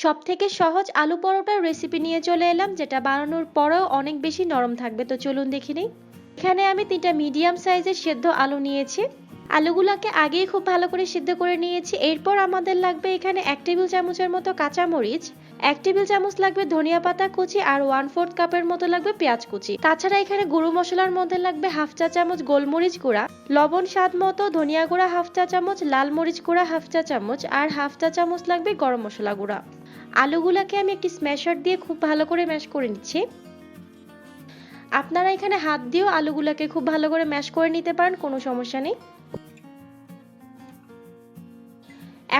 সবথেকে সহজ আলু পরোটার রেসিপি নিয়ে চলে এলাম, যেটা বানানোর পরেও অনেক বেশি নরম থাকবে। তো চলুন দেখে নিই। এখানে আমি 3টা মিডিয়াম সাইজের সেদ্ধ আলু নিয়েছি। আলুগুলোকে আগেই খুব ভালো করে সিদ্ধ করে নিয়েছি। এরপর আমাদের লাগবে এখানে 1 টেবিল চামচের মতো কাঁচামরিচ, 1 টেবিল চামচ লাগবে ধনিয়া পাতা কুচি, আর 1/4 কাপের মতো লাগবে পেঁয়াজ কুচি। তাছাড়া এখানে গুঁড়ো মশলার মধ্যে লাগবে 1/2 চা চামচ গোলমরিচ গুঁড়া, লবণ স্বাদ মতো, ধনিয়া গুঁড়া 1/2 চা চামচ, লাল মরিচ গুঁড়া 1/2 চা চামচ, আর 1/2 চা চামচ লাগবে গরম মশলা গুঁড়া। আলুগুলোকে আমি একটি স্ম্যাশার দিয়ে খুব ভালো করে ম্যাশ করে নিচ্ছি। আপনারা এখানে হাত দিয়েও আলুগুলোকে খুব ভালো করে ম্যাশ করে নিতে পারেন, কোনো সমস্যা নেই।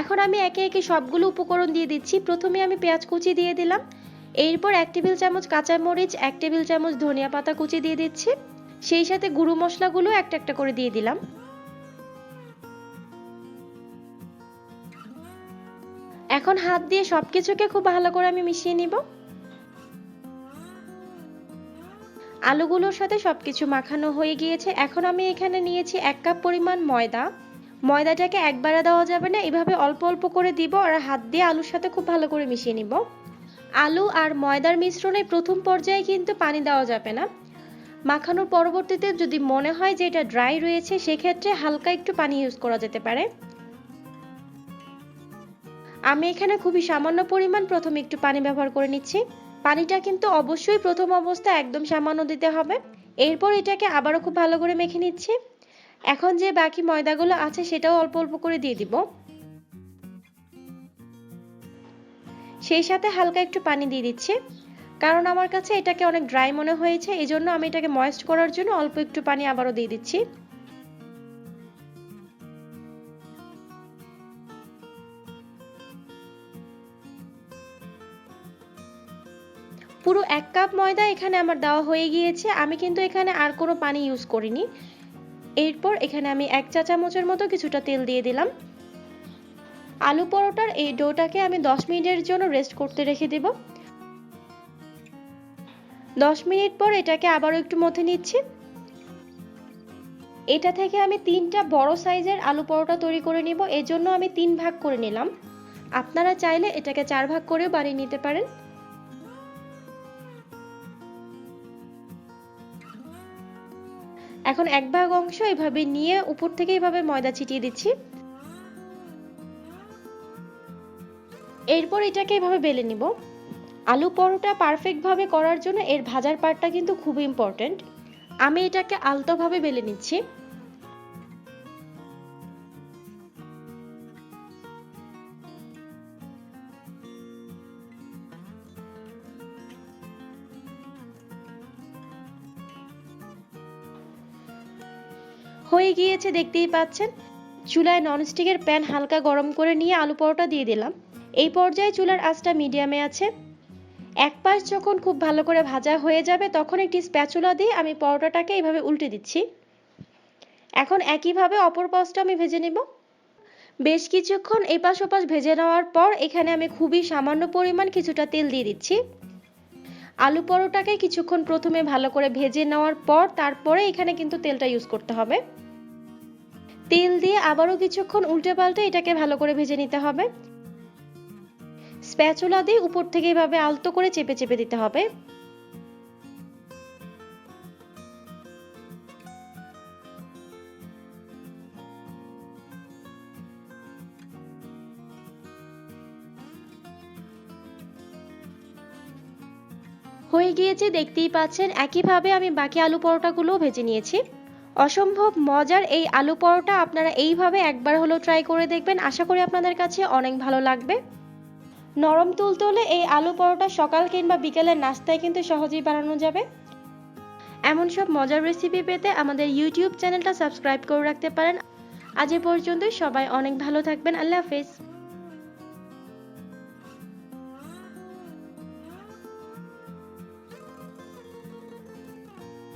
এখন আমি একে একে সবগুলো উপকরণ দিয়ে দিচ্ছি। প্রথমে আমি পেঁয়াজ কুচি দিয়ে দিলাম, এরপর 1 টেবিল চামচ কাঁচামরিচ, 1 টেবিল চামচ ধনিয়া পাতা কুচি দিয়ে দিচ্ছি, সেই সাথে গুঁড়ো মশলাগুলো একটা একটা করে দিয়ে দিলাম। এখন হাত দিয়ে সবকিছুকে খুব ভালো করে আমি মিশিয়ে নিব। আলুগুলোর সাথে সবকিছু মাখানো হয়ে গিয়েছে। এখন আমি এখানে নিয়েছি 1 কাপ পরিমাণ ময়দা। ময়দাটাকে একবারে দেওয়া যাবে না, এভাবে অল্প অল্প করে দিব আর হাত দিয়ে আলুর সাথে খুব ভালো করে মিশিয়ে নিব। আলু আর ময়দার মিশ্রণে প্রথম পর্যায়ে কিন্তু পানি দেওয়া যাবে না। মাখানোর পরবর্তীতে যদি মনে হয় যে এটা ড্রাই রয়েছে, সেক্ষেত্রে হালকা একটু পানি ইউজ করা যেতে পারে। আমি এখানে খুবই সামান্য পরিমাণ প্রথমে একটু পানি ব্যবহার করে নিচ্ছি। পানিটা কিন্তু অবশ্যই প্রথম অবস্থায় একদম সামান্য দিতে হবে। এরপর এটাকে আবারও খুব ভালো করে মেখে নিচ্ছি। এখন যে বাকি ময়দাগুলো আছে সেটাও অল্প অল্প করে দিয়ে দিব, সেই সাথে হালকা একটু পানি দিয়ে দিচ্ছি, কারণ আমার কাছে এটাকে অনেক ড্রাই মনে হয়েছে, এই জন্য আমি এটাকে ময়েস্ট করার জন্য অল্প একটু পানি আবারও দিয়ে দিচ্ছি। পুরো 1 কাপ ময়দা এখানে আমার দেওয়া হয়ে গিয়েছে। আমি কিন্তু এখানে আর কোনো পানি ইউজ করিনি। এরপর এখানে আমি 1 চা চামচের মতো কিছুটা তেল দিয়ে দিলাম। আলু পরোটার এই ডোটাকে আমি 10 মিনিটের জন্য রেস্ট করতে রেখে দেব। 10 মিনিট পর এটাকে আবারও একটু মথে নিচ্ছি। এটা থেকে আমি 3টা বড় সাইজের আলু পরোটা তৈরি করে নিব, এর জন্য আমি 3 ভাগ করে নিলাম। আপনারা চাইলে এটাকে 4 ভাগ করেও বানিয়ে নিতে পারেন। এখন 1 ভাগ অংশ এভাবে নিয়ে উপর থেকে এভাবে ময়দা ছিটিয়ে দিচ্ছি। এরপর এটাকে এভাবে বেলে নিব। আলু পরোটা পারফেক্ট ভাবে করার জন্য এর ভাজার পার্টটা কিন্তু খুব ইম্পর্টেন্ট। আমি এটাকে আলতোভাবে বেলে নিচ্ছি। হয়ে গিয়েছে, দেখতেই পাচ্ছেন। চুলায় ননস্টিকের প্যান হালকা গরম করে নিয়ে আলু পরোটা দিয়ে দিলাম। এই পর্যায়ে চুলার আঁচটা মিডিয়ামে আছে। এক পাশ যখন খুব ভালো করে ভাজা হয়ে যাবে, তখন একটি স্প্যাচুলা দিয়ে আমি পরোটাটাকে এইভাবে উল্টে দিচ্ছি। এখন একইভাবে অপর পাশটা আমি ভেজে নেব। বেশ কিছুক্ষণ এপাশ ওপাশ ভেজে নেওয়ার পর এখানে আমি খুবই সামান্য পরিমাণ কিছুটা তেল দিয়ে দিচ্ছি। আলু পরোটাকে কিছুক্ষণ প্রথমে ভালো করে ভেজে নেওয়ার পর তারপরে এখানে কিন্তু তেলটা ইউজ করতে হবে। তেল দিয়ে আবারও কিছুক্ষণ উল্টে পাল্টে এটাকে ভালো করে ভেজে নিতে হবে। স্প্যাচুলা দিয়ে উপর থেকে এভাবে আলতো করে চেপে চেপে দিতে হবে। হয়ে গিয়েছে, দেখতেই পাচ্ছেন। একইভাবে আমি বাকি আলু পরোটাগুলোও ভেজে নিয়েছি। অসম্ভব মজার এই আলু পরোটা আপনারা এইভাবে একবার হলেও ট্রাই করে দেখবেন, আশা করি আপনাদের কাছে অনেক ভালো লাগবে। নরম তুলতুলে এই আলু পরোটা সকাল কিংবা বিকেলের নাস্তায় কিন্তু সহজেই বানানো যাবে। এমন সব মজার রেসিপি পেতে আমাদের ইউটিউব চ্যানেলটা সাবস্ক্রাইব করে রাখতে পারেন। আজ এ পর্যন্তই, সবাই অনেক ভালো থাকবেন। আল্লাহ হাফেজ।